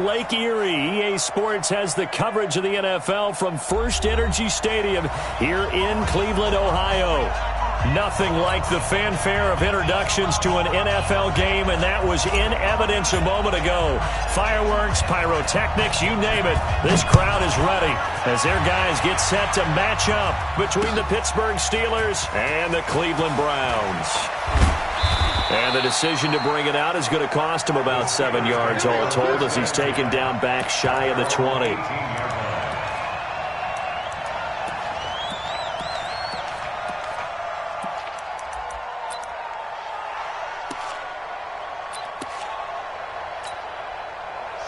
Lake Erie. EA Sports has the coverage of the NFL from First Energy Stadium here in Cleveland, Ohio. Nothing like the fanfare of introductions to an NFL game, and that was in evidence a moment ago. Fireworks, pyrotechnics, you name it. This crowd is ready as their guys get set to match up between the Pittsburgh Steelers and the Cleveland Browns. And the decision to bring it out is going to cost him about 7 yards all told as he's taken down back shy of the 20.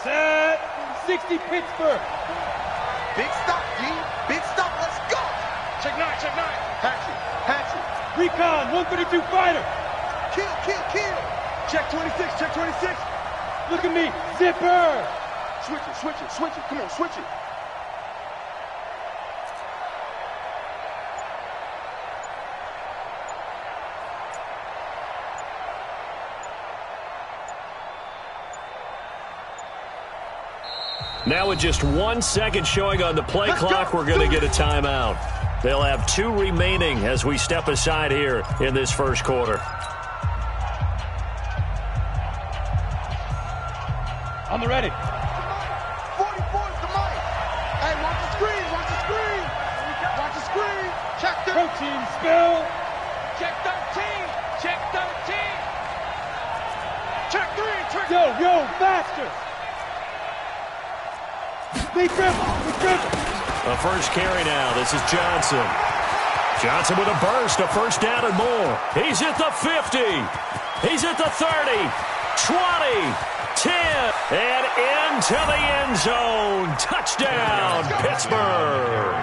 Set 60 Pittsburgh. Big stop, D. Big stop. Let's go. Check 9, check 9. Hatchet. Recon, 132 fighter. Kill. Check 26, check 26. Look at me, zipper. Switch it. Come on, switch it. Now with just 1 second showing on the play clock, we're going to get a timeout. They'll have 2 remaining as we step aside here in this first quarter. On the ready. 44's the mic. Hey, watch the screen. Watch the screen. Check 13. Protein spill. Check 13. Check 3. Yo, faster. They dribble. A first carry now. This is Johnson. Johnson with a burst, a first down and more. He's at the 50. He's at the 30, 20, 10, and into the end zone. Touchdown, Pittsburgh.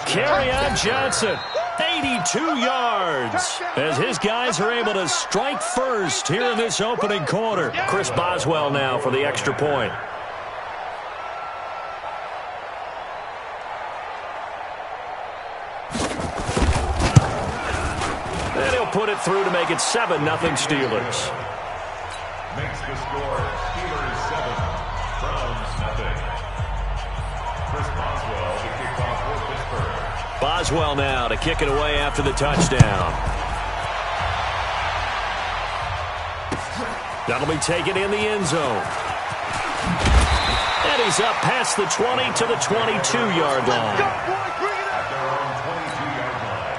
Kerryon Johnson, 82 yards, as his guys are able to strike first here in this opening quarter. Chris Boswell now for the extra point. And he'll put it through to make it 7-0 Steelers. Makes the score Steelers 7, Browns 0. Chris Boswell to kick off for Pittsburgh. Boswell now to kick it away after the touchdown. That'll be taken in the end zone. And he's up past the 20 to the 22-yard line. At their own 22-yard line.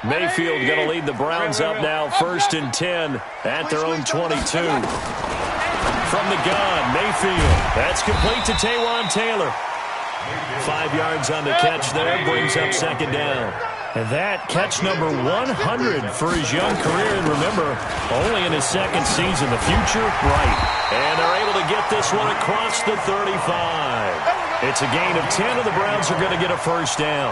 Mayfield going to lead the Browns up now, 1st and 10 at their own 22. From the gun, Mayfield. That's complete to Taywan Taylor. 5 yards on the catch there, brings up 2nd down. And that catch number 100 for his young career. And remember, only in his 2nd season, the future bright. And they're able to get this one across the 35. It's a gain of 10, and the Browns are going to get a first down.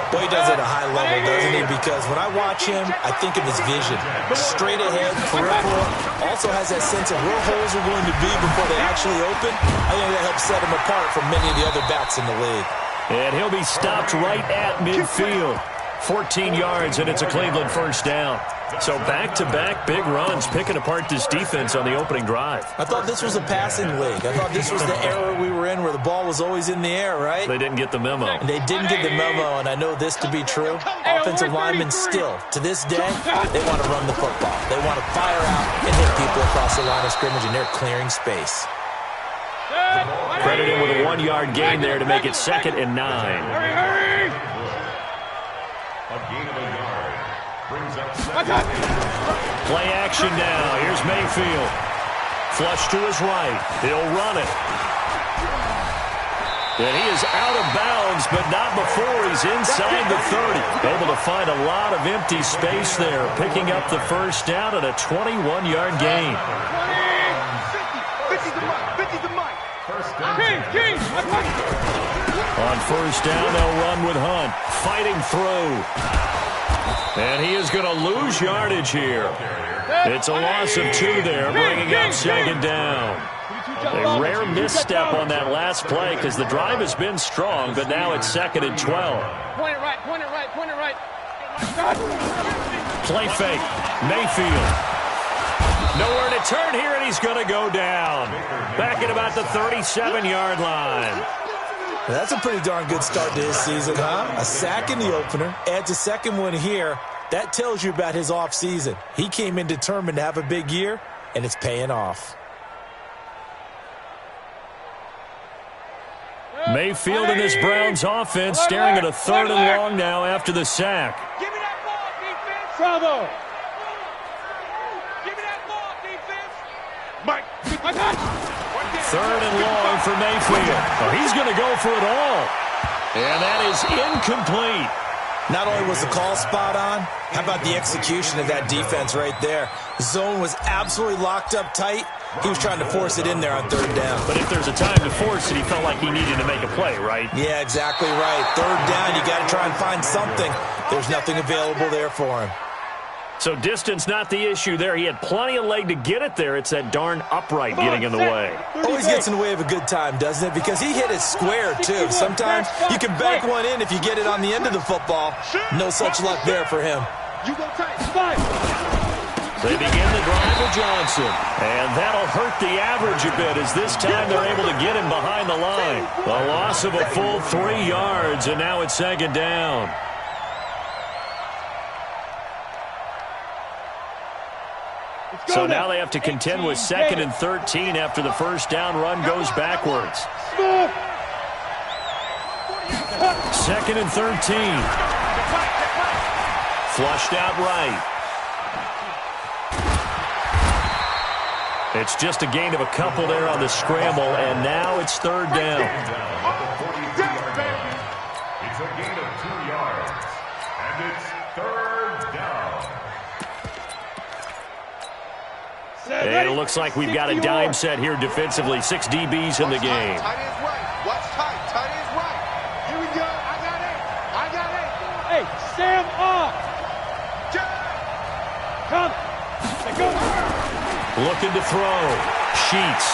Boy, he does it at a high level, doesn't he? Because when I watch him, I think of his vision. Straight ahead, peripheral. Also has that sense of where holes are going to be before they actually open. I think that helps set him apart from many of the other backs in the league. And he'll be stopped right at midfield. 14 yards, and it's a Cleveland first down. So back-to-back big runs, picking apart this defense on the opening drive. I thought this was a passing league. I thought this was the era we were in where the ball was always in the air, right? They didn't get the memo. They didn't get the memo, and I know this to be true. Offensive linemen still, to this day, they want to run the football. They want to fire out and hit people across the line of scrimmage, and they're clearing space. Credit him with a 1-yard gain there to make it 2nd and 9. Hurry! A gain of a yard. Brings up 2nd. Play action now. Here's Mayfield. Flush to his right. He'll run it. And he is out of bounds, but not before he's inside the 30. Able to find a lot of empty space there, picking up the first down at a 21-yard gain. 50's the mic. King! On first down, they'll run with Hunt. Fighting through. And he is going to lose yardage here. It's a loss of 2 there, bringing up 2nd down. A rare misstep on that last play because the drive has been strong, but now it's 2nd and 12. Point it right. Play fake. Mayfield. Nowhere to turn here, and he's going to go down. Back at about the 37-yard line. That's a pretty darn good start to his season, huh? A sack in the opener, adds a second one here. That tells you about his offseason. He came in determined to have a big year, and it's paying off. Mayfield and this Browns offense staring at a 3rd and long now after the sack. Give me that ball, defense. Bravo. Give me that ball, defense. Mike. 3rd and long for Mayfield. Oh, he's going to go for it all. And that is incomplete. Not only was the call spot on, how about the execution of that defense right there? Zone was absolutely locked up tight. He was trying to force it in there on 3rd down. But if there's a time to force it, he felt like he needed to make a play, right? Yeah, exactly right. 3rd down, you got to try and find something. There's nothing available there for him. So distance not the issue there. He had plenty of leg to get it there. It's that darn upright getting in the way. Always gets in the way of a good time, doesn't it? Because he hit it square, too. Sometimes you can bank one in if you get it on the end of the football. No such luck there for him. You go tight. They begin the drive with Johnson. And that'll hurt the average a bit as this time they're able to get him behind the line. A loss of a full 3 yards, and now it's 2nd down. So now they have to contend with 2nd and 13 after the 1st down run goes backwards. 2nd and 13. Flushed out right. It's just a gain of a couple there on the scramble, and now it's 3rd down. It's a gain of 2 yards, and it's 3rd down. And it looks like we've got a dime set here defensively. 6 DBs in the game. Tight ends right. Watch tight. Tight ends right. Here we go. I got 8. Hey, Sam off. Come. Go. Looking to throw. Sheets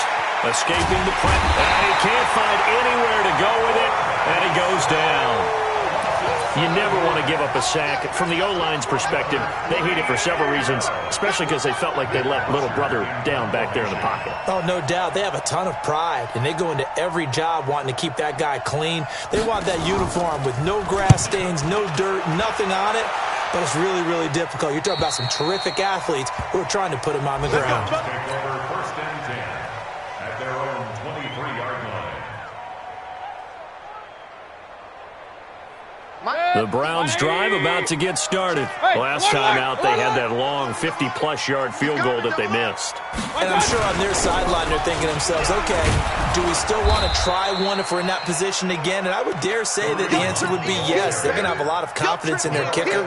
escaping the press. And he can't find anywhere to go with it. And he goes down. You never want to give up a sack. From the O-line's perspective, they hate it for several reasons, especially because they felt like they let little brother down back there in the pocket. Oh, no doubt. They have a ton of pride, and they go into every job wanting to keep that guy clean. They want that uniform with no grass stains, no dirt, nothing on it. But it's really, really difficult. You're talking about some terrific athletes who are trying to put him on the ground. Take over 1st and 10 at their own 23-yard line. The Browns drive about to get started. Last time out, they had that long 50-plus yard field goal that they missed. And I'm sure on their sideline they're thinking to themselves, okay, do we still want to try one if we're in that position again? And I would dare say that the answer would be yes. They're going to have a lot of confidence in their kicker.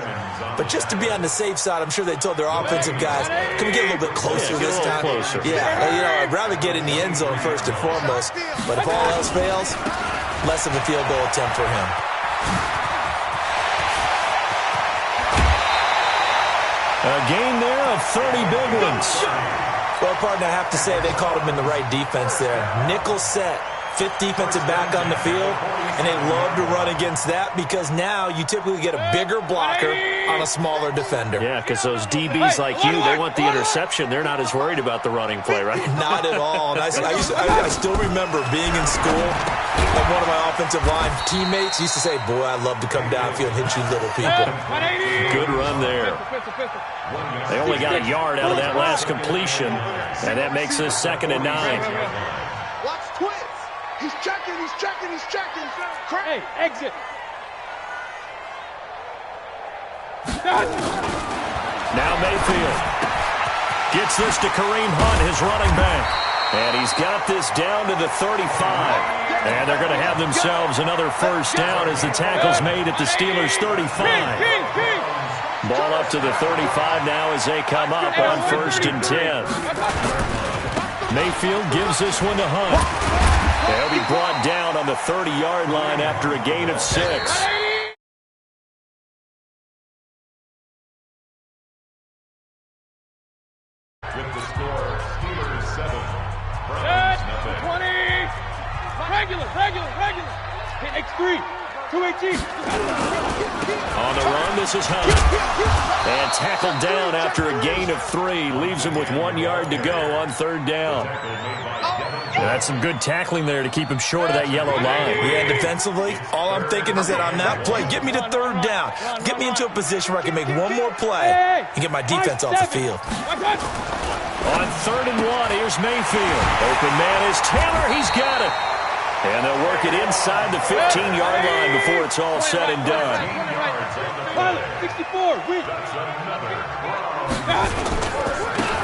But just to be on the safe side, I'm sure they told their offensive guys, can we get a little bit closer this time? Closer. Yeah, I'd rather get in the end zone first and foremost. But if all else fails, less of a field goal attempt for him. A gain there of 30 big ones. Well, partner, I have to say they called him in the right defense there. Nickel set, 5th defensive back on the field, and they love to run against that because now you typically get a bigger blocker on a smaller defender. Yeah, because those DBs like you, they want the interception. They're not as worried about the running play, right? Not at all. And I still remember being in school, and one of my offensive line teammates used to say, boy, I love to come downfield and hit you little people. Good run there. They only got a yard out of that last completion, and that makes this 2nd and 9. Watch twins. He's checking. Hey, exit. Now Mayfield gets this to Kareem Hunt, his running back. And he's got this down to the 35. And they're going to have themselves another 1st down as the tackle's made at the Steelers' 35. Ball up to the 35 now as they come up on 1st and 10. Mayfield gives this one to Hunt. They'll be brought down on the 30-yard line after a gain of 6. With the score, Steelers 7, Browns nothing. 20. Regular. Hit X3. 218. On the run. This is Hunt. And tackled down after a gain of 3. Leaves him with 1 yard to go on 3rd down. That's some good tackling there to keep him short of that yellow line. Yeah, defensively, all I'm thinking is that on that play, get me to 3rd down. Get me into a position where I can make one more play and get my defense off the field. On 3rd and 1, here's Mayfield. Open man is Taylor. He's got it. And they'll work it inside the 15-yard line before it's all said and done. 64, win.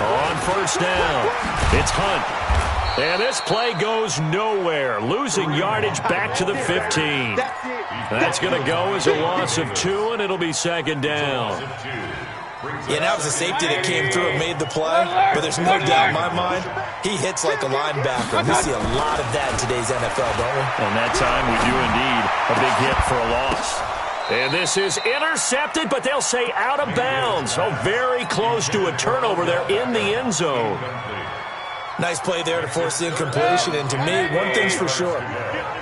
On 1st down, it's Hunt. And this play goes nowhere. Losing yardage back to the 15. That's going to go as a loss of 2, and it'll be 2nd down. Yeah, that was a safety that came through and made the play, but there's no doubt in my mind, he hits like a linebacker. We see a lot of that in today's NFL, don't we? And that time we do indeed. A big hit for a loss. And this is intercepted, but they'll say out of bounds. Oh, very close to a turnover there in the end zone. Nice play there to force the incompletion, and to me, one thing's for sure.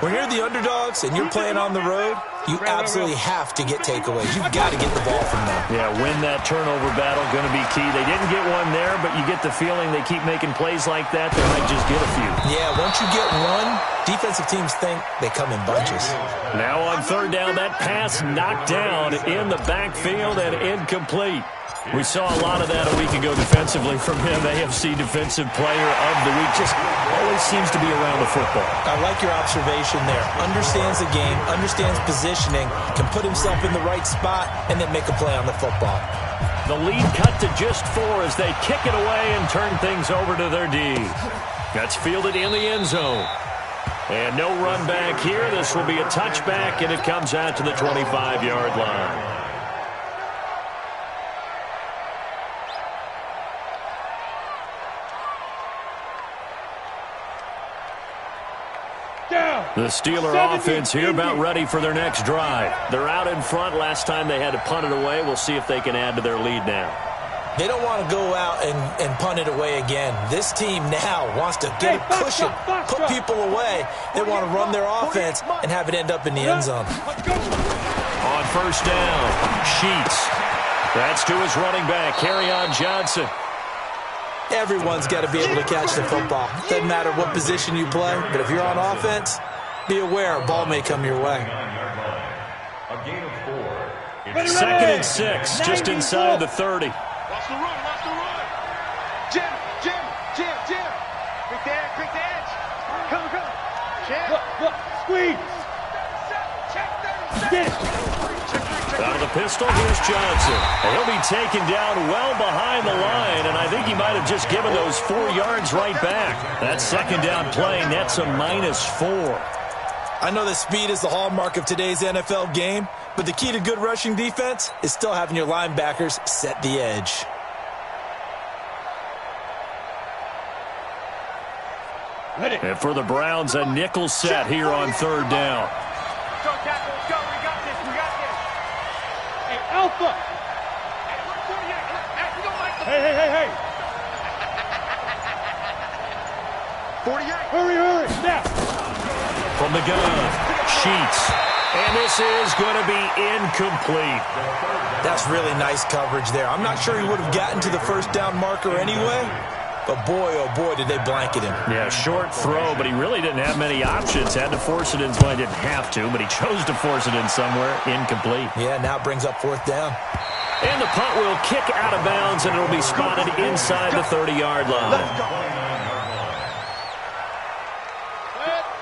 When you're the underdogs and you're playing on the road, you absolutely have to get takeaways. You've got to get the ball from them. Yeah, win that turnover battle, going to be key. They didn't get one there, but you get the feeling they keep making plays like that, they might just get a few. Yeah, once you get one, defensive teams think they come in bunches. Now on 3rd down, that pass knocked down in the backfield and incomplete. We saw a lot of that a week ago defensively from him. AFC Defensive Player of the Week. Just always seems to be around the football. I like your observation there. Understands the game, understands positioning, can put himself in the right spot, and then make a play on the football. The lead cut to just 4 as they kick it away and turn things over to their D. That's fielded in the end zone. And no run back here. This will be a touchback, and it comes out to the 25-yard line. The Steeler offense here about ready for their next drive. They're out in front. Last time they had to punt it away. We'll see if they can add to their lead now. They don't want to go out and punt it away again. This team now wants to get a cushion, put people away. They want to run their offense and have it end up in the end zone. On 1st down, Sheets. That's to his running back, Kerryon Johnson. Everyone's got to be able to catch the football. Doesn't matter what position you play, but if you're on offense, be aware a ball may come your way. A gain of 4. 2nd and 6, just inside the 30. Watch the run, watch the run. Jim. Quick the edge. Come. Jim. Look, squeeze. Get it. Out of the pistol, here's Johnson. And he'll be taken down well behind the line, and I think he might have just given those 4 yards right back. That 2nd down play nets a -4. I know that speed is the hallmark of today's NFL game, but the key to good rushing defense is still having your linebackers set the edge. And for the Browns, a nickel set here on 3rd down. Go, Tackle, let's go. We got this. Hey, Alpha. Hey. 48. Hurry, now. From the gun, Sheets. And this is going to be incomplete. That's really nice coverage there. I'm not sure he would have gotten to the 1st down marker anyway, but boy, oh boy, did they blanket him. Yeah, short throw, but he really didn't have many options. Had to force it in, well, he didn't have to, but he chose to force it in somewhere. Incomplete. Yeah, now it brings up 4th down. And the punt will kick out of bounds, and it'll be spotted inside the 30-yard line.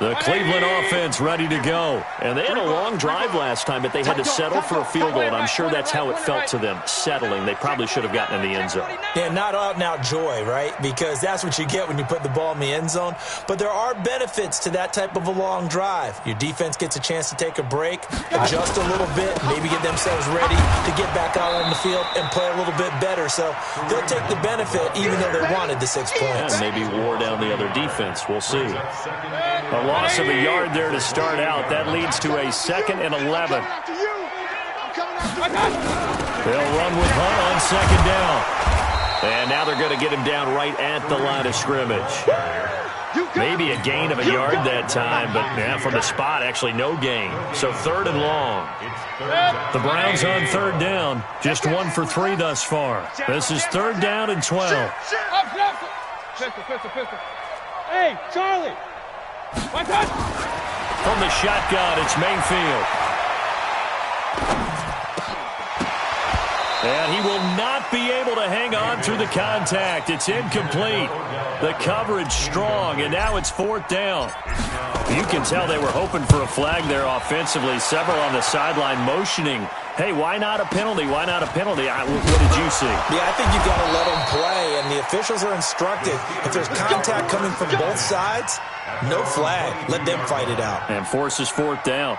The Cleveland offense ready to go. And they had a long drive last time, but they had to settle for a field goal, and I'm sure that's how it felt to them, settling. They probably should have gotten in the end zone. Yeah, not out-and-out joy, right? Because that's what you get when you put the ball in the end zone. But there are benefits to that type of a long drive. Your defense gets a chance to take a break, adjust a little bit, maybe get themselves ready to get back out on the field and play a little bit better. So they'll take the benefit even though they wanted the 6 points. And maybe wore down the other defense. We'll see. A loss of a yard there to start out. That leads to a 2nd and 11. They'll run with Hunt on 2nd down. And now they're going to get him down right at the line of scrimmage. Maybe a gain of a yard that time, but from the spot, actually no gain. So 3rd and long. The Browns on 3rd down. Just 1 for 3 thus far. This is 3rd down and 12. Hey, Charlie. From the shotgun, it's Mayfield. And he will not be able to hang on through the contact. It's incomplete. The coverage strong, and now it's 4th down. You can tell they were hoping for a flag there offensively. Several on the sideline motioning. Hey, why not a penalty? Why not a penalty? What did you see? Yeah, I think you've got to let them play, and the officials are instructed. If there's contact coming from both sides, no flag. Let them fight it out. And forces 4th down.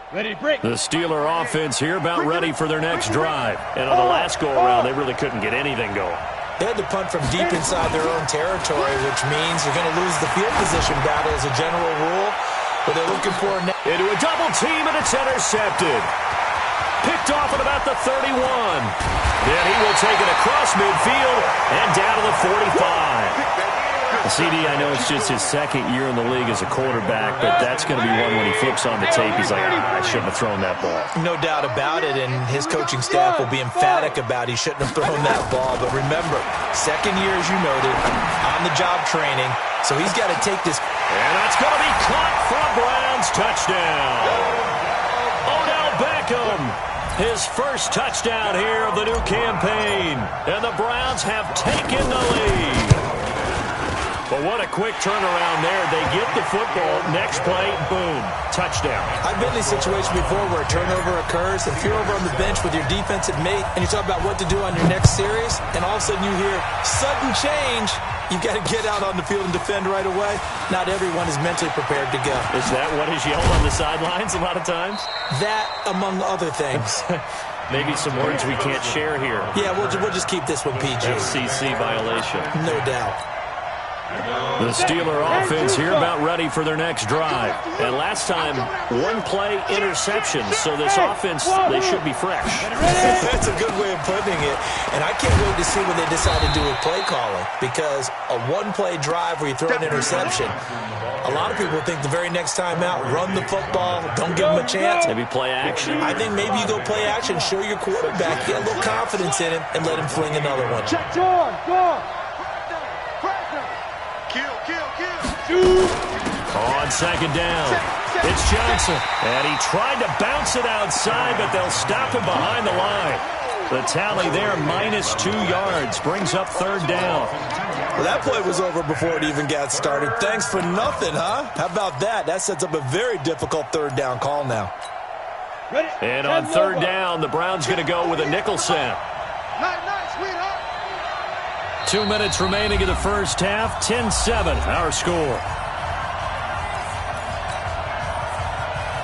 Ready to break. The Steeler offense here about ready for their next drive. And on the last go-around, they really couldn't get anything going. They had to punt from deep inside their own territory, which means you're going to lose the field position battle as a general rule. But they're looking for into a double team, and it's intercepted. Picked off at about the 31. Then he will take it across midfield and down to the 45. CD, I know it's just his 2nd year in the league as a quarterback, but that's going to be one when he flips on the tape. He's like, I shouldn't have thrown that ball. No doubt about it, and his coaching staff will be emphatic about he shouldn't have thrown that ball. But remember, 2nd year, as you noted, on-the-job training, so he's got to take this. And that's going to be caught for a Browns touchdown. Odell Beckham, his first touchdown here of the new campaign. And the Browns have taken the lead. But what a quick turnaround there. They get the football. Next play, boom, touchdown. I've been in a situation before where a turnover occurs. If you're over on the bench with your defensive mate and you talk about what to do on your next series, and all of a sudden you hear sudden change, you've got to get out on the field and defend right away. Not everyone is mentally prepared to go. Is that what is yelled on the sidelines a lot of times? That, among other things. Maybe some words we can't share here. Yeah, we'll just keep this one PG. FCC violation. No doubt. The Steeler offense here about ready for their next drive. And last time, 1-play interception. So this offense, they should be fresh. That's a good way of putting it. And I can't wait to see what they decide to do with play calling. Because a 1-play drive where you throw an interception, a lot of people think the very next time out, run the football, don't give them a chance. Maybe play action. I think maybe you go play action, show your quarterback, get a little confidence in him, and let him fling another one. Check, go. On 2nd down, it's Johnson. And he tried to bounce it outside, but they'll stop him behind the line. The tally there, -2 yards, brings up 3rd down. Well, that play was over before it even got started. Thanks for nothing, huh? How about that? That sets up a very difficult 3rd down call now. And on 3rd down, the Browns going to go with a nickel set. 2 minutes remaining in the first half, 10-7, our score.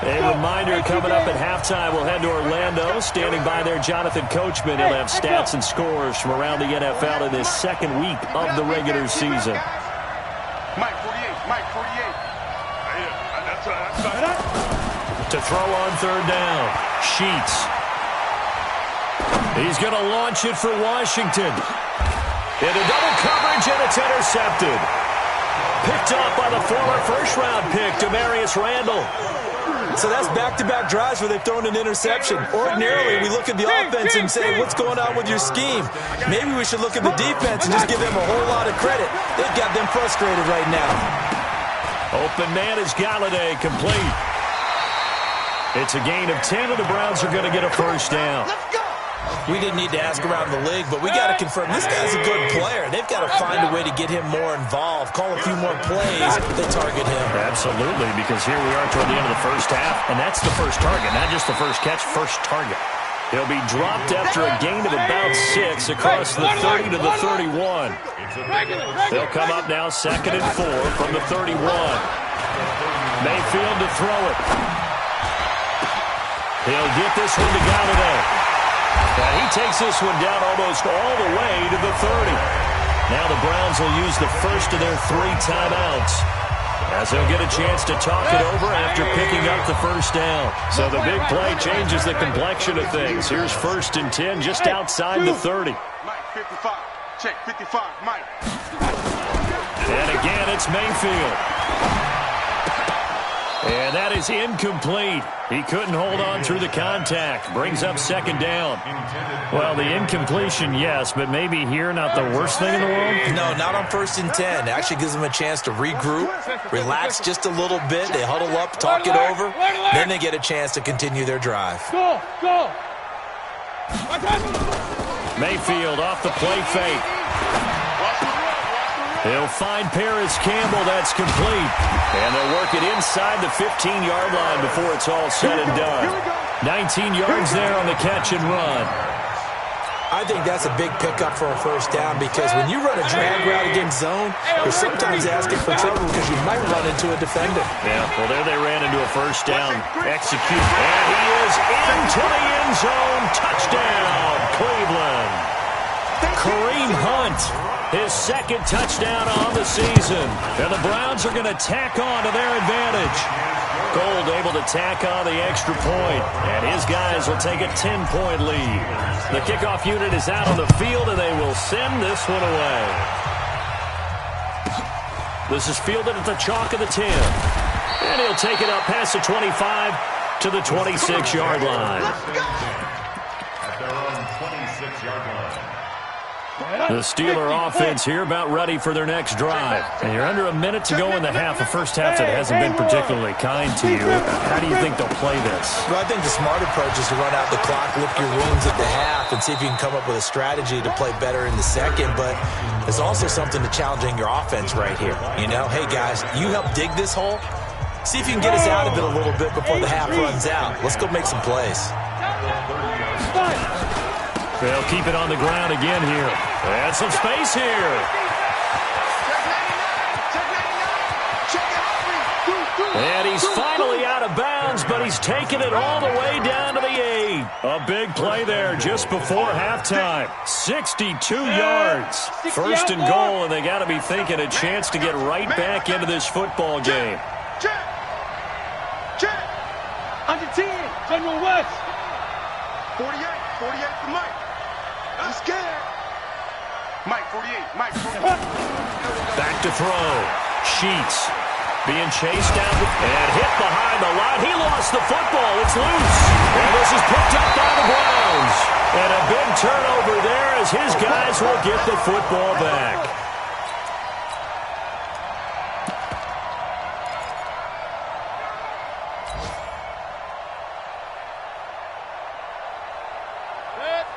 A reminder coming up at halftime, we'll head to Orlando. Standing by there, Jonathan Coachman. He'll have stats and scores from around the NFL in this 2nd week of the regular season. Mike 48. To throw on 3rd down, Sheets. He's going to launch it for Washington. Into double coverage, and it's intercepted. Picked off by the former first-round pick, Demarius Randall. So that's back-to-back drives where they've thrown an interception. Ordinarily, we look at the offense and say, what's going on with your scheme? Maybe we should look at the defense and just give them a whole lot of credit. They've got them frustrated right now. Open man is Galladay, complete. It's a gain of 10, and the Browns are going to get a first down. We didn't need to ask around the league, but we got to confirm this guy's a good player. They've got to find a way to get him more involved, call a few more plays that target him. Absolutely, because here we are toward the end of the first half, and that's the first target, not just the first catch, first target. He'll be dropped after a gain of about 6 across the 30 to the 31. They'll come up now 2nd and 4 from the 31. Mayfield to throw it. He'll get this one to Galladay. And he takes this one down almost all the way to the 30. Now the Browns will use the first of their 3 timeouts. as he'll get a chance to talk it over after picking up the first down. So the big play changes the complexion of things. Here's 1st and 10 just outside the 30. Mike, 55. Check, 55. Mike. And again, it's Mayfield. And that is incomplete. He couldn't hold on through the contact. Brings up 2nd down. Well, the incompletion, yes, but maybe here not the worst thing in the world? No, not on 1st and 10. It actually gives them a chance to regroup, relax just a little bit. They huddle up, talk it over. Then they get a chance to continue their drive. Go, go. Mayfield off the play fake. He'll find Paris Campbell. That's complete. And they'll work it inside the 15-yard line before it's all said and done. 19 yards there on the catch and run. I think that's a big pickup for a 1st down because when you run a drag route against zone, you're sometimes asking for trouble because you might run into a defender. Yeah, well, there they ran into a 1st down. Execute. And he is into the end zone. Touchdown, Cleveland. Kareem Hunt, his 2nd touchdown on the season. And the Browns are going to tack on to their advantage. Gold able to tack on the extra point, and his guys will take a 10-point lead. The kickoff unit is out on the field, and they will send this one away. This is fielded at the chalk of the 10. And he'll take it up past the 25 to the 26-yard line. At their own 26-yard line. The Steeler offense here about ready for their next drive. And you're under a minute to go in the half, a first half that hasn't been particularly kind to you. How do you think they'll play this? Well, I think the smart approach is to run out the clock, lick your wounds at the half, and see if you can come up with a strategy to play better in the second. But there's also something to challenging your offense right here. You know, hey, guys, you help dig this hole. See if you can get us out of it a little bit before the half runs out. Let's go make some plays. They'll keep it on the ground again here. And some space here. And he's finally out of bounds, but he's taken it all the way down to the 8. A big play there just before halftime. 62 yards. 1st and goal, and they got to be thinking a chance to get right back into this football game. Check. Under 10. General West. 48 for Mike. I'm scared. Mike, 48. Mike, 48. Back to throw. Sheets being chased down and hit behind the line. He lost the football. It's loose. And this is picked up by the Browns. And a big turnover there as his guys will get the football back.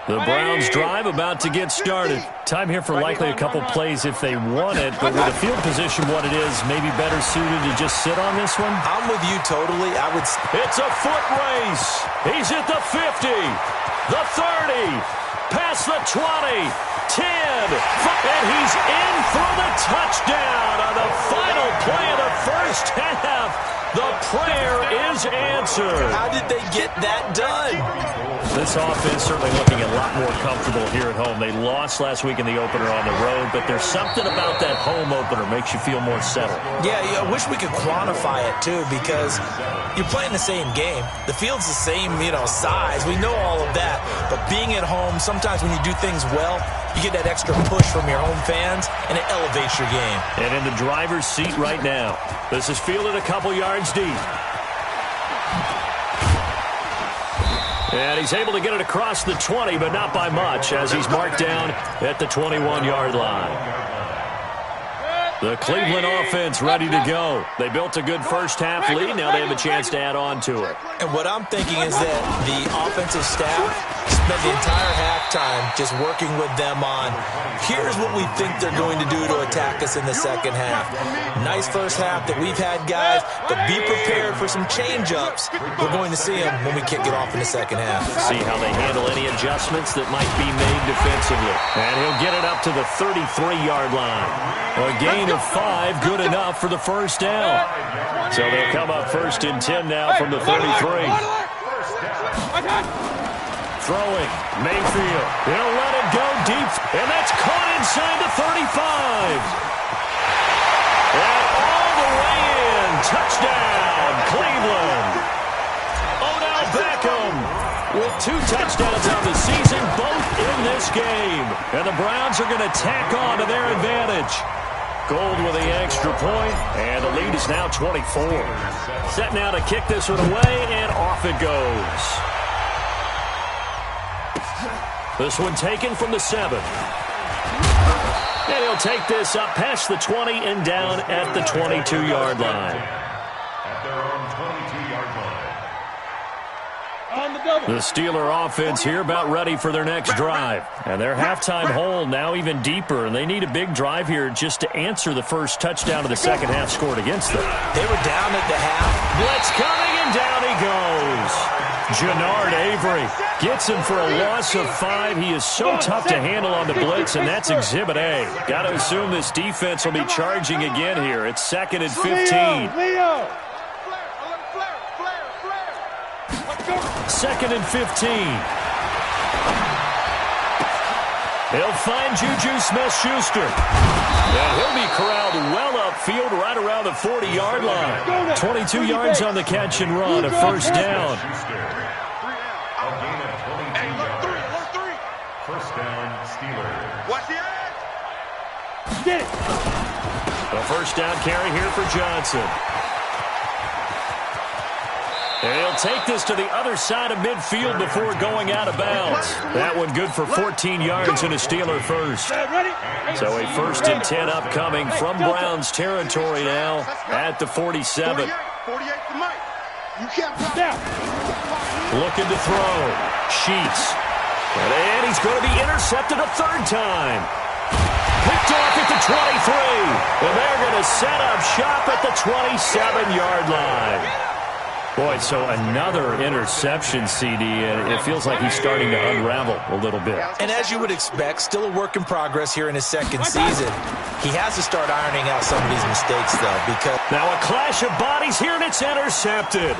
The Browns drive about to get started. Time here for likely a couple plays if they want it, but with the field position what it is, maybe better suited to just sit on this one? I'm with you totally. It's a foot race. He's at the 50, the 30, past the 20, 10, and he's in for the touchdown on the final play of the first half. The prayer is answered. How did they get that done? This offense certainly looking a lot more comfortable here at home. They lost last week in the opener on the road, but there's something about that home opener makes you feel more settled. Yeah, I wish we could quantify it, too, because you're playing the same game. The field's the same, size. We know all of that. But being at home, sometimes when you do things well, you get that extra push from your home fans, and it elevates your game. And in the driver's seat right now, this is fielded a couple yards deep. And he's able to get it across the 20, but not by much, as he's marked down at the 21-yard line. The Cleveland offense ready to go. They built a good first half lead. Now they have a chance to add on to it. And what I'm thinking is that the offensive staff spent the entire halftime just working with them on, here's what we think they're going to do to attack us in the second half. Nice first half that we've had, guys, but be prepared for some change-ups. We're going to see them when we kick it off in the second half. See how they handle any adjustments that might be made defensively. And he'll get it up to the 33-yard line. A gain of 5, good enough for the first down. So they'll come up 1st and 10 now from the 33. Throwing, Mayfield. He'll let it go deep, and that's caught inside the 35. And all the way Touchdown, Cleveland. Odell Beckham with 2 touchdowns on the season, both in this game. And the Browns are going to tack on to their advantage. Gold with the extra point, and the lead is now 24. Set now to kick this one away, and off it goes. This one taken from the 7. And he'll take this up past the 20 and down at the 22-yard line. At their own 22-yard line. On the double. The Steeler offense here about ready for their next drive. And their halftime hole now even deeper, and they need a big drive here just to answer the first touchdown of the second half scored against them. They were down at the half. Blitz coming, and down he goes. Jannard Avery gets him for a loss of 5. He is so tough to handle on the blitz, and that's Exhibit A. Got to assume this defense will be charging again here. It's 2nd and 15. Leo. 2nd and 15. He'll find Juju Smith-Schuster. And he'll be corralled well upfield right around the 40-yard line. 22 yards on the catch and run, a first down. A gain of 22 yards. First down, Steelers. Watch the edge. Get it. A first down carry here for Johnson. And he'll take this to the other side of midfield before going out of bounds. That one good for 14 yards and a Steeler first. Ready? So a 1st and 10 upcoming from Browns territory now at the 47. 48 to Mike. You can't Down. Looking to throw. Sheets. And he's going to be intercepted a 3rd time. Picked off at the 23. And they're going to set up shop at the 27-yard line. Boy, so another interception, CD, and it feels like he's starting to unravel a little bit. And as you would expect, still a work in progress here in his 2nd season. He has to start ironing out some of these mistakes, though, because... Now a clash of bodies here, and it's intercepted.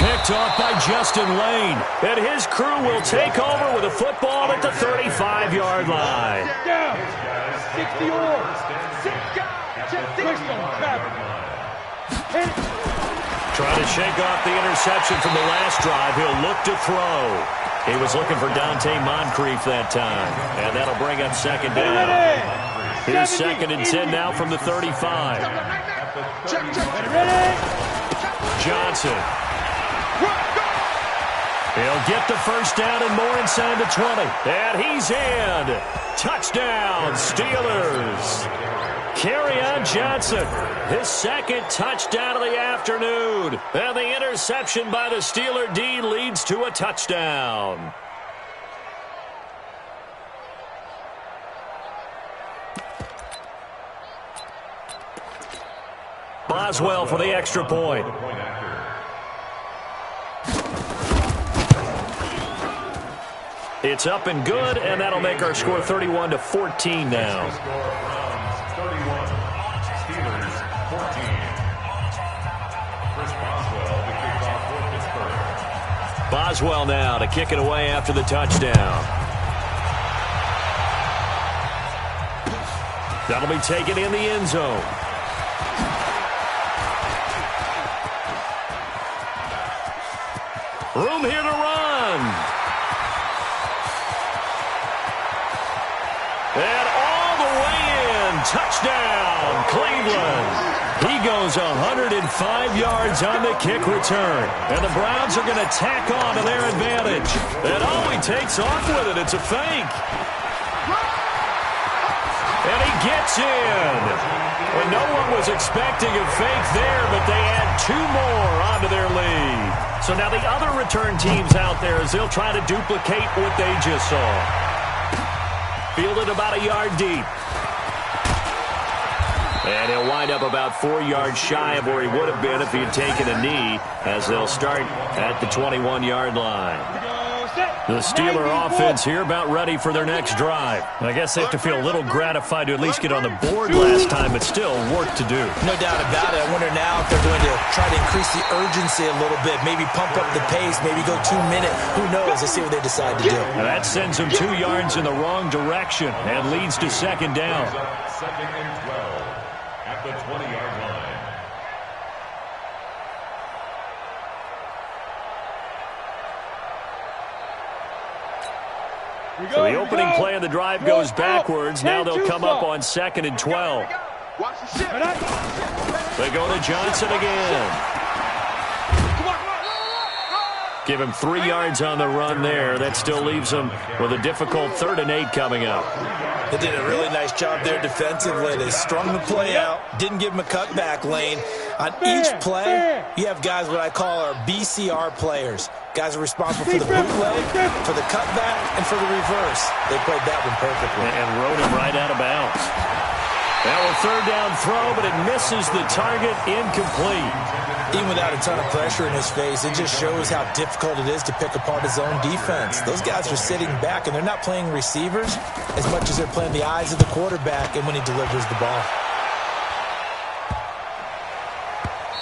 Picked off by Justin Lane. And his crew will take over with a football at the 35-yard line. Down. 60 or. 6 guys. Trying to shake off the interception from the last drive. He'll look to throw. He was looking for Dante Moncrief that time. And that'll bring up 2nd down. Here's 2nd and 10 now from the 35. Johnson. He'll get the first down and more inside the 20. And he's in. Touchdown, Steelers. Kerryon Johnson, his 2nd touchdown of the afternoon. And the interception by the Steeler D leads to a touchdown. Boswell for the extra point. It's up and good, and that'll make our score 31-14 now. Boswell now to kick it away after the touchdown. That'll be taken in the end zone. Room here to run. And all the way in. Touchdown, Cleveland. He goes 105 yards on the kick return. And the Browns are going to tack on to their advantage. And he takes off with it. It's a fake. And he gets in. And no one was expecting a fake there, but they add 2 more onto their lead. So now the other return teams out there as they'll try to duplicate what they just saw. Fielded about a yard deep. And he'll wind up about 4 yards shy of where he would have been if he had taken a knee, as they'll start at the 21-yard line. The Steeler offense here about ready for their next drive. I guess they have to feel a little gratified to at least get on the board last time, but still work to do. No doubt about it. I wonder now if they're going to try to increase the urgency a little bit, maybe pump up the pace, maybe go 2 minutes. Who knows? Let's see what they decide to do. And that sends them 2 yards in the wrong direction and leads to 2nd down. 2nd and 12 at the 20-yard line. So the opening play of the drive goes backwards. Now they'll come up on 2nd and 12. They go to Johnson again. Give him 3 yards on the run there. That still leaves him with a difficult 3rd and 8 coming up. They did a really nice job there defensively. They strung the play out, didn't give him a cutback lane. On each play, you have guys what I call our BCR players. Guys are responsible for the bootleg, for the cutback, and for the reverse. They played that one perfectly. And rode him right out of bounds. Now a 3rd down throw, but it misses the target, incomplete. Even without a ton of pressure in his face, it just shows how difficult it is to pick apart his own defense. Those guys are sitting back, and they're not playing receivers as much as they're playing the eyes of the quarterback and when he delivers the ball.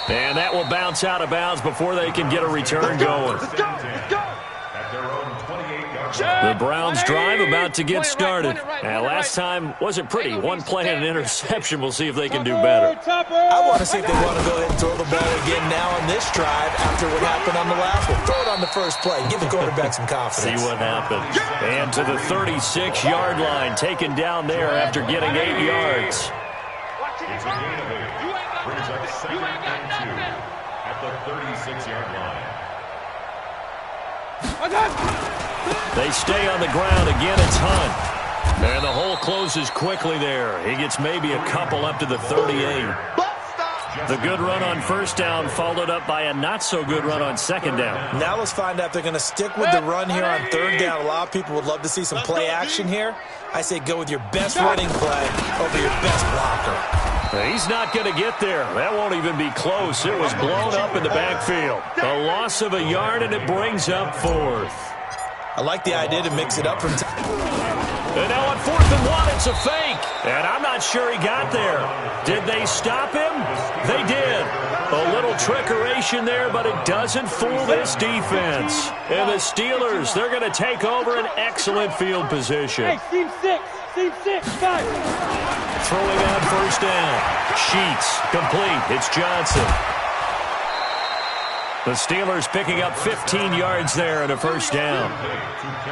And that will bounce out of bounds before they can get a return going. Let's go. Let's go. The Browns drive about to get started. Now, last time wasn't pretty. One play and an interception. We'll see if they can do better. I want to see if they want to go ahead and throw the ball again now on this drive after what happened on the last one. Throw it on the first play. Give the quarterback some confidence. See what happens. And to the 36-yard line, taken down there after getting 8 yards. It's a gain of 8. Brings up 2nd and 2 at the 36-yard line. They stay on the ground. Again, it's Hunt. And the hole closes quickly there. He gets maybe a couple up to the 38. The good run on 1st down followed up by a not-so-good run on 2nd down. Now let's find out if they're going to stick with the run here on 3rd down. A lot of people would love to see some play action here. I say go with your best running play over your best blocker. He's not going to get there. That won't even be close. It was blown up in the backfield. A loss of a yard, and it brings up 4th. I like the idea to mix it up from time. And now on 4th and 1, it's a fake. And I'm not sure he got there. Did they stop him? They did. A little trickeration there, but it doesn't fool this defense. And the Steelers, they're going to take over an excellent field position. Hey, team 6. Team 6, 5. Throwing on 1st down. Sheets, complete. It's Johnson. The Steelers picking up 15 yards there and a 1st down.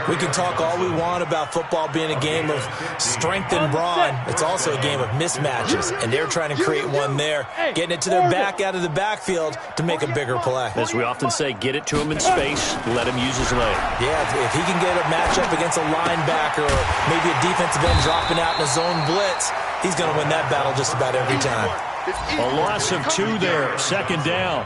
We can talk all we want about football being a game of strength and brawn. It's also a game of mismatches, and they're trying to create one there, getting it to their back out of the backfield to make a bigger play. As we often say, get it to him in space, let him use his leg. Yeah, if he can get a matchup against a linebacker or maybe a defensive end dropping out in a zone blitz, he's going to win that battle just about every time. A loss of 2 there, 2nd down.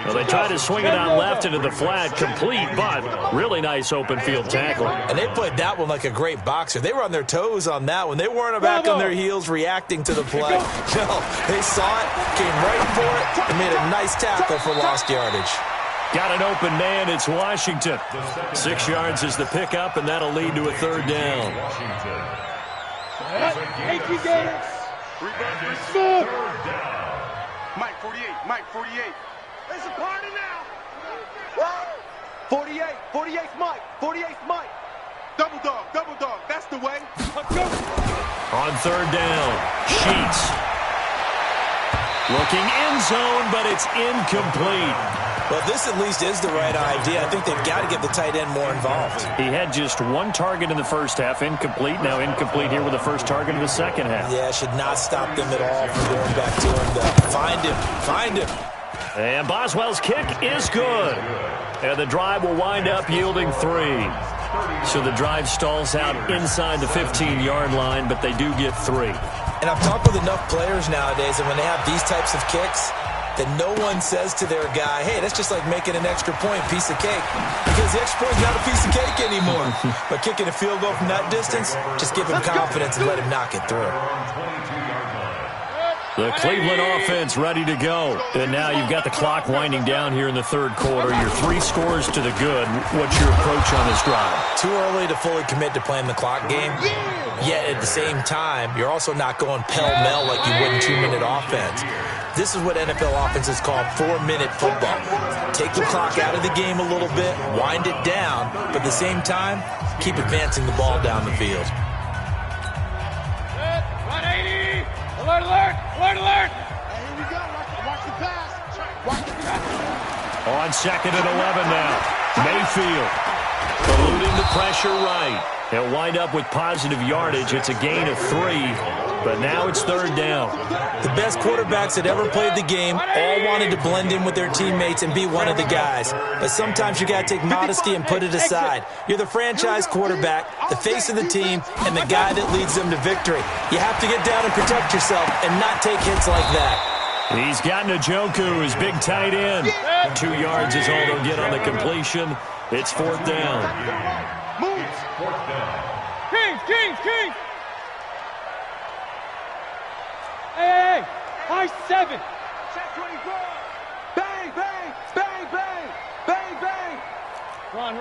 Well, they try to swing it out left into the flat, complete, but really nice open field tackle. And they played that one like a great boxer. They were on their toes on that one. They weren't back on their heels reacting to the play. No, they saw it, came right for it, and made a nice tackle for lost yardage. Got an open man. It's Washington. 6 yards is the pickup, and that'll lead to a 3rd down. Thank you, Gators. Mike 48, Mike 48. It's a party now. 48, 48's Mike, 48's Mike. Double dog, that's the way. Let's go. On 3rd down, Sheets. Looking end zone, but it's incomplete. Well, this at least is the right idea. I think they've got to get the tight end more involved. He had just 1 target in the 1st half, incomplete. Now incomplete here with the 1st target in the 2nd half. Yeah, should not stop them at all from going back to him, though. Find him. And Boswell's kick is good. And the drive will wind up yielding 3. So the drive stalls out inside the 15-yard line, but they do get 3. And I've talked with enough players nowadays, and when they have these types of kicks, that no one says to their guy, hey, that's just like making an extra point, piece of cake. Because the extra point's not a piece of cake anymore. But kicking a field goal from that distance, just give him confidence and let him knock it through. The Cleveland offense ready to go. And now you've got the clock winding down here in the 3rd quarter. You're 3 scores to the good. What's your approach on this drive? Too early to fully commit to playing the clock game. Yet at the same time, you're also not going pell-mell like you would in 2-minute offense. This is what NFL offenses call 4-minute football. Take the clock out of the game a little bit, wind it down, but at the same time, keep advancing the ball down the field. 180! Alert, alert! Alert, alert! Hey, here we go. Watch the pass. Watch the pass. On 2nd and 11 now. Mayfield. Eluding the pressure right. He'll wind up with positive yardage. It's a gain of 3, but now it's 3rd down. The best quarterbacks that ever played the game all wanted to blend in with their teammates and be one of the guys. But sometimes you got to take modesty and put it aside. You're the franchise quarterback, the face of the team, and the guy that leads them to victory. You have to get down and protect yourself and not take hits like that. He's got Njoku, his big tight end. 2 yards is all they'll get on the completion. It's 4th down. Kings! Hey! High 7! Check 24! Bang, bang! Bang, bang! Bang, bang! Run!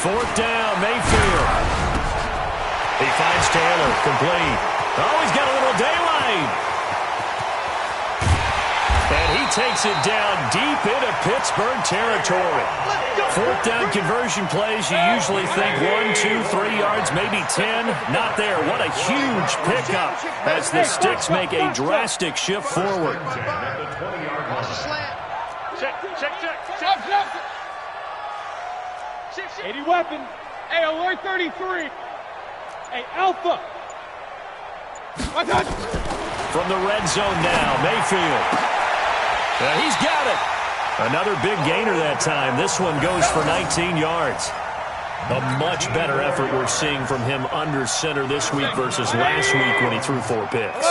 4th down, Mayfield. He finds Taylor, complete. Oh, he's got a little daylight. And he takes it down deep into Pittsburgh territory. 4th down conversion plays, you usually think 1, 2, 3 yards, maybe 10. Not there. What a huge pickup as the Sticks make a drastic shift forward. Check. 80 weapon. Hey, alert 33. Hey, Alpha. From the red zone now, Mayfield. He's got it. Another big gainer that time. This one goes for 19 yards. A much better effort we're seeing from him under center this week versus last week when he threw 4 picks.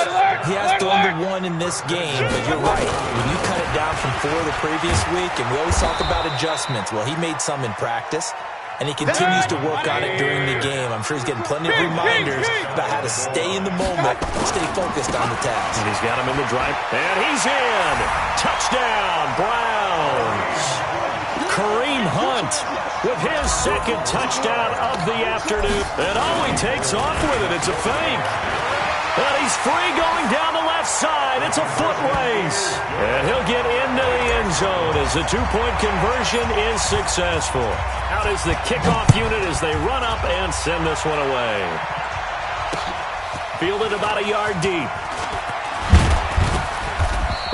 He has thrown the 1 in this game, but you're right. When you cut it down from 4 the previous week, and we always talk about adjustments, well, he made some in practice, and he continues to work on it during the game. I'm sure he's getting plenty of reminders about how to stay in the moment and stay focused on the task. And he's got him in the drive, and he's in. Touchdown, Browns. Kareem Hunt with his 2nd touchdown of the afternoon. And oh, he takes off with it. It's a fake. And he's free going down the left side. It's a foot race. And he'll get into the end zone as the 2-point conversion is successful. Out is the kickoff unit as they run up and send this one away. Fielded about a yard deep.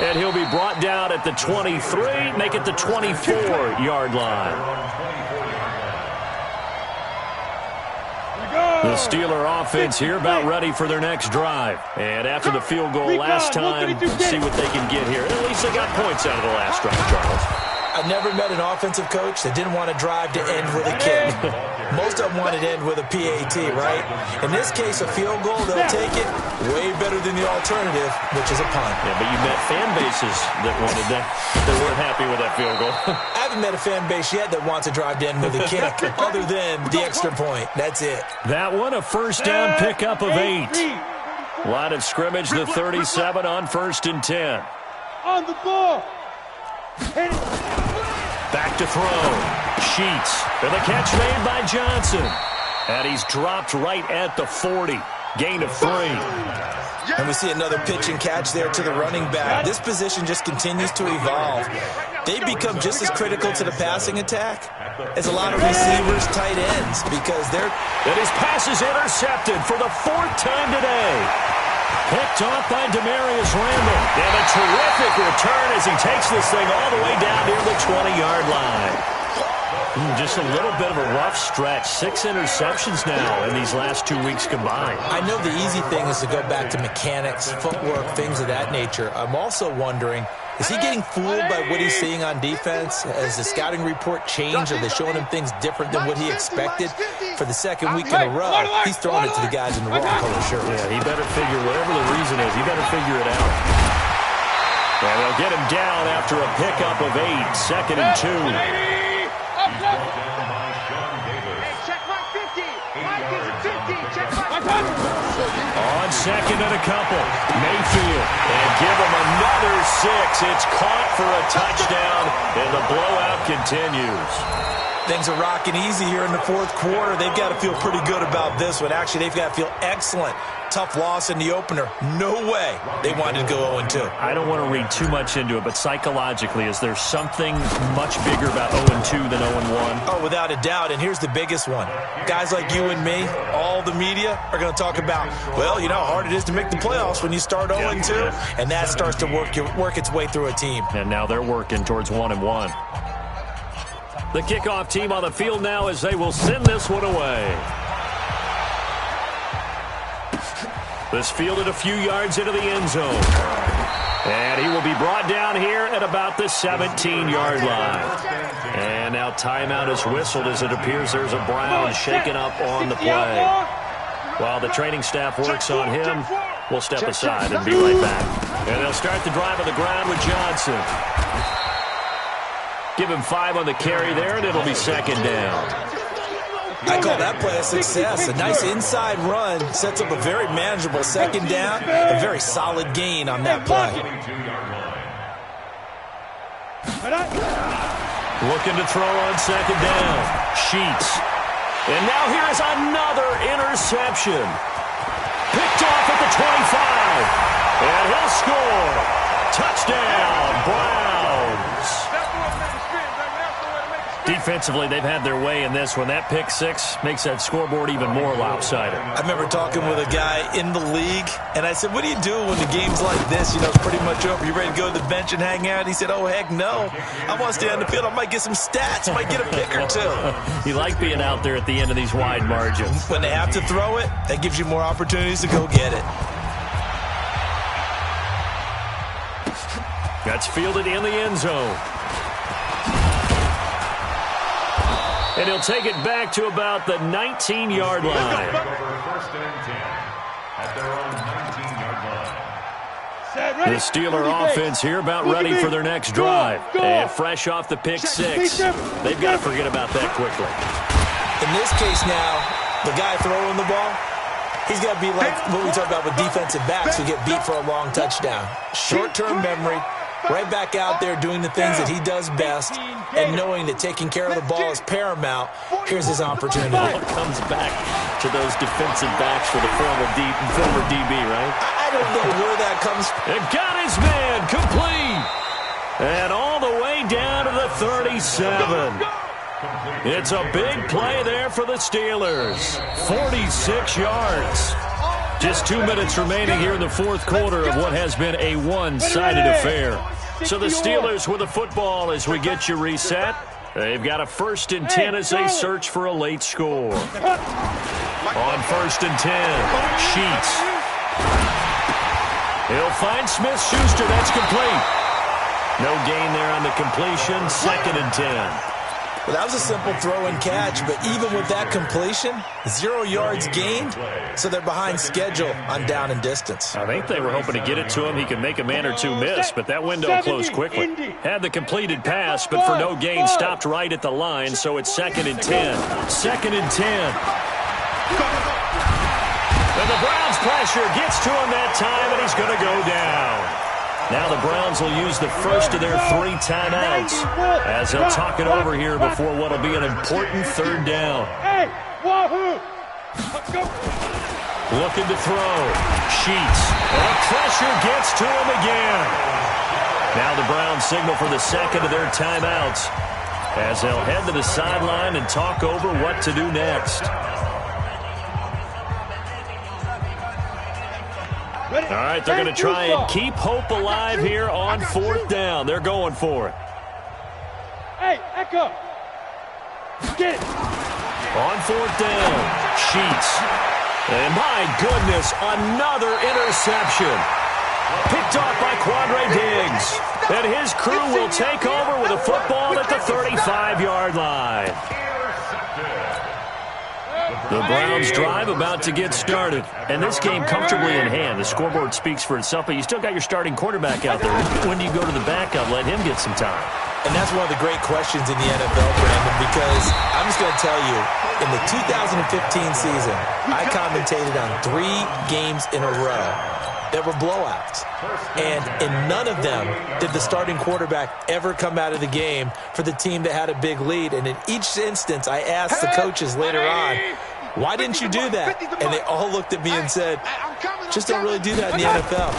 And he'll be brought down at the 23, make it the 24-yard line. The Steeler offense here about ready for their next drive. And after the field goal last time, see what they can get here. At least they got points out of the last drive, Charles. I've never met an offensive coach that didn't want to drive to end with a kick. Most of them want it to end with a PAT, right? In this case, a field goal, they'll take it way better than the alternative, which is a punt. Yeah, but you met fan bases that wanted that. They weren't happy with that field goal. I haven't met a fan base yet that wants to drive to end with a kick, other than the extra point. That's it. That one, a 1st down pickup of 8. Line of scrimmage, the 37 on 1st and 10. On the ball. Back to throw. Sheets. And the catch made by Johnson. And he's dropped right at the 40. Gain of 3. And we see another pitch and catch there to the running back. This position just continues to evolve. They become just as critical to the passing attack as a lot of receivers, tight ends, because they're... And his pass is intercepted for the 4th time today. Picked off by Demarius Randall. And a terrific return as he takes this thing all the way down near the 20-yard line. Just a little bit of a rough stretch. 6 interceptions now in these last 2 weeks combined. I know the easy thing is to go back to mechanics, footwork, things of that nature. I'm also wondering, is he getting fooled by what he's seeing on defense? Has the scouting report changed? Are they showing him things different than what he expected? For the 2nd week in a row, he's throwing it to the guys in the wrong color shirt. Yeah, he better figure, whatever the reason is, he better figure it out. And they'll get him down after a pickup of 8, 2nd and 2. On 2nd and a couple, Mayfield, and give him another 6. It's caught for a touchdown, and the blowout continues. Things are rocking easy here in the 4th quarter. They've got to feel pretty good about this one. Actually, they've got to feel excellent. Tough loss in the opener. No way they wanted to go 0-2. I don't want to read too much into it, but psychologically, is there something much bigger about 0-2 than 0-1? Oh, without a doubt, and here's the biggest one. Guys like you and me, all the media, are going to talk about, well, you know how hard it is to make the playoffs when you start 0-2, and that starts to work its way through a team. And now they're working towards 1-1. The kickoff team on the field now as they will send this one away. This fielded a few yards into the end zone. And he will be brought down here at about the 17-yard line. And now timeout is whistled as it appears there's a Brown shaken up on the play. While the training staff works on him, we'll step aside and be right back. And they'll start the drive on the ground with Johnson. Give him 5 on the carry there, and it'll be second down. I call that play a success. A nice inside run sets up a very manageable second down. A very solid gain on that play. Looking to throw on second down. Sheets. And now here is another interception. Picked off at the 25. And he'll score. Touchdown, Browns. Defensively, they've had their way in this one. That pick six makes that scoreboard even more lopsided. I remember talking with a guy in the league, and I said, what do you do when the game's like this? You know, it's pretty much over. You ready to go to the bench and hang out? He said, oh, heck no. I want to stay on the field. I might get some stats. I might get a pick or two. You like being out there at the end of these wide margins. When they have to throw it, that gives you more opportunities to go get it. That's fielded in the end zone. And he'll take it back to about the 19-yard line. First and 10 at their own 19-yard line. The Steeler offense here about ready for their next drive. And fresh off the pick six. They've got to forget about that quickly. In this case now, the guy throwing the ball, he's got to be like what we talk about with defensive backs who get beat for a long touchdown. Short-term memory. Right back out there doing the things that he does best and knowing that taking care of the ball is paramount. Here's his opportunity. It comes back to those defensive backs for the former DB, right? I don't know where that comes from. It got his man complete. And all the way down to the 37. It's a big play there for the Steelers. 46 yards. Just 2 minutes remaining here in the fourth quarter of what has been a one-sided affair. So the Steelers with the football as we get you reset. They've got a 1st and 10 as they search for a late score. On 1st and 10, Sheets. He'll find Smith-Schuster. That's complete. No gain there on the completion. 2nd and 10. Well, that was a simple throw and catch, but even with that completion, 0 yards gained, so they're behind schedule on down and distance. I think they were hoping to get it to him. He could make a man or two miss, but that window closed quickly. Had the completed pass, but for no gain, stopped right at the line, so it's 2nd and 10. 2nd and 10. And the Browns pressure gets to him that time, and he's going to go down. Now the Browns will use the first of their 3 timeouts as they'll talk it over here before what will be an important 3rd down. Hey, wahoo! Looking to throw. Sheets. And the pressure gets to him again. Now the Browns signal for the 2nd of their timeouts as they'll head to the sideline and talk over what to do next. All right, they're going to try and keep hope alive here on 4th down. They're going for it. Hey, Echo. Get it. On 4th down, Sheets. And my goodness, another interception. Picked off by Quandre Diggs. And his crew will take over with a football at the 35-yard line. The Browns drive about to get started. And this game comfortably in hand. The scoreboard speaks for itself, but you still got your starting quarterback out there. When do you go to the backup? Let him get some time. And that's one of the great questions in the NFL, Brandon, because I'm just going to tell you, in the 2015 season, I commentated on 3 games in a row that were blowouts. And in none of them did the starting quarterback ever come out of the game for the team that had a big lead. And in each instance, I asked the coaches later on, why didn't you do that? And they all looked at me and said, Just don't really do that in the NFL.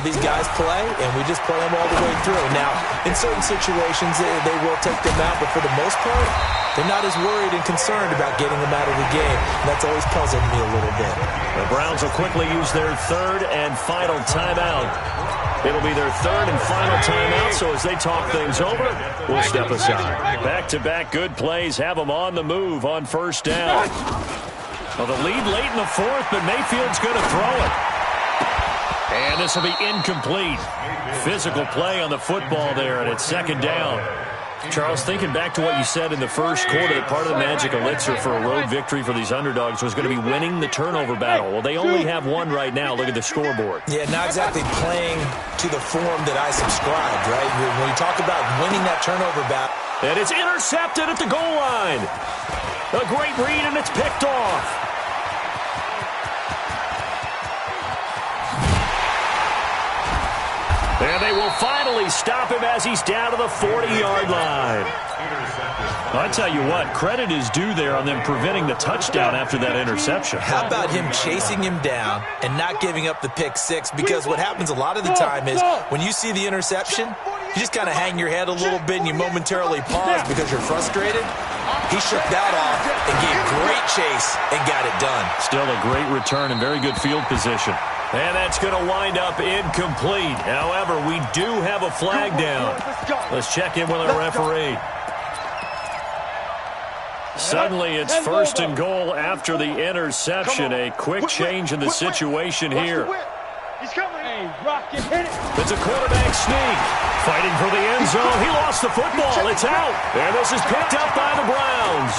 These guys play, and we just play them all the way through. Now, in certain situations, they will take them out, but for the most part, they're not as worried and concerned about getting them out of the game. And that's always puzzled me a little bit. The Browns will quickly use their third and final timeout. It'll be their third and final timeout, so as they talk things over, we'll step aside. Back-to-back good plays have them on the move on first down. Well, the lead late in the fourth, but Mayfield's going to throw it. And this will be incomplete. Physical play on the football there, and it's second down. Charles, thinking back to what you said in the first quarter, that part of the magic elixir for a road victory for these underdogs was going to be winning the turnover battle. Well, they only have one right now. Look at the scoreboard. Yeah, not exactly playing to the form that I subscribed, right? When you talk about winning that turnover battle. And it's intercepted at the goal line. A great read, and it's picked off. And they will finally stop him as he's down to the 40-yard line. I tell you what, credit is due there on them preventing the touchdown after that interception. How about him chasing him down and not giving up the pick six? Because what happens a lot of the time is when you see the interception, you just kind of hang your head a little bit and you momentarily pause because you're frustrated. He shook that off and gave great chase and got it done. Still a great return and very good field position. And that's going to wind up incomplete. However, we do have a flag down. Let's check in with our referee. Suddenly, it's first and goal after the interception. A quick change in the situation here. It's a quarterback sneak. Fighting for the end zone. He lost the football. It's out. And this is picked up by the Browns.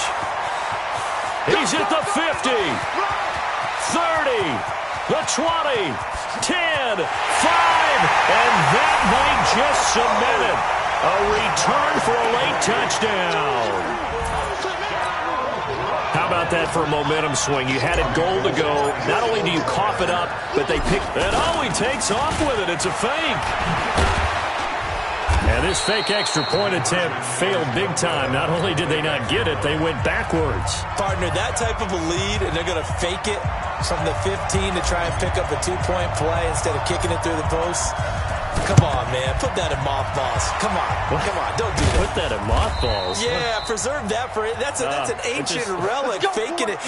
He's at the 50. 30. The 20, 10, 5, and that might just cement it. A return for a late touchdown. How about that for a momentum swing? You had it goal to go. Not only do you cough it up, but they pick it. Oh, he takes off with it. It's a fake. And this fake extra point attempt failed big time. Not only did they not get it, they went backwards. Partner, that type of a lead, and they're going to fake it from the 15 to try and pick up a two-point play instead of kicking it through the post. Come on, man. Put that in mothballs. Come on. Come on. Don't do that. Put that in mothballs? Yeah, preserve that for it. That's an ancient relic, faking it.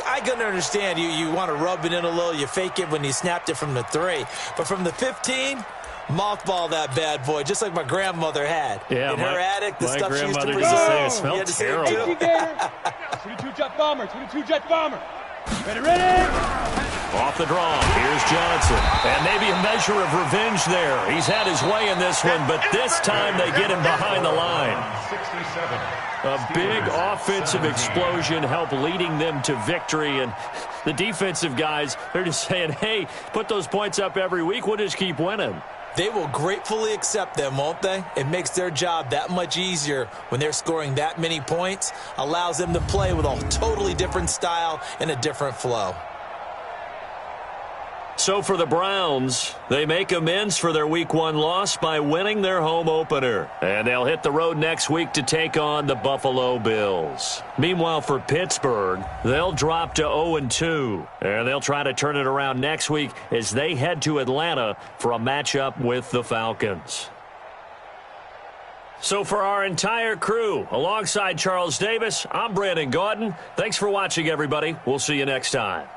I can understand you want to rub it in a little. You fake it when you snapped it from the 3. But from the 15... mothball that bad boy, just like my grandmother had. Yeah, in her attic, the stuff she used to preserve. It smelled terrible. 22 jet bomber, 22 jet bomber. Ready? Off the draw. Here's Johnson. And maybe a measure of revenge there. He's had his way in this one, but this time they get him behind the line. A big offensive explosion helped leading them to victory, and the defensive guys, they're just saying, hey, put those points up every week. We'll just keep winning. They will gratefully accept them, won't they? It makes their job that much easier when they're scoring that many points. Allows them to play with a totally different style and a different flow. So for the Browns, they make amends for their Week 1 loss by winning their home opener. And they'll hit the road next week to take on the Buffalo Bills. Meanwhile, for Pittsburgh, they'll drop to 0-2. And they'll try to turn it around next week as they head to Atlanta for a matchup with the Falcons. So for our entire crew, alongside Charles Davis, I'm Brandon Gaudin. Thanks for watching, everybody. We'll see you next time.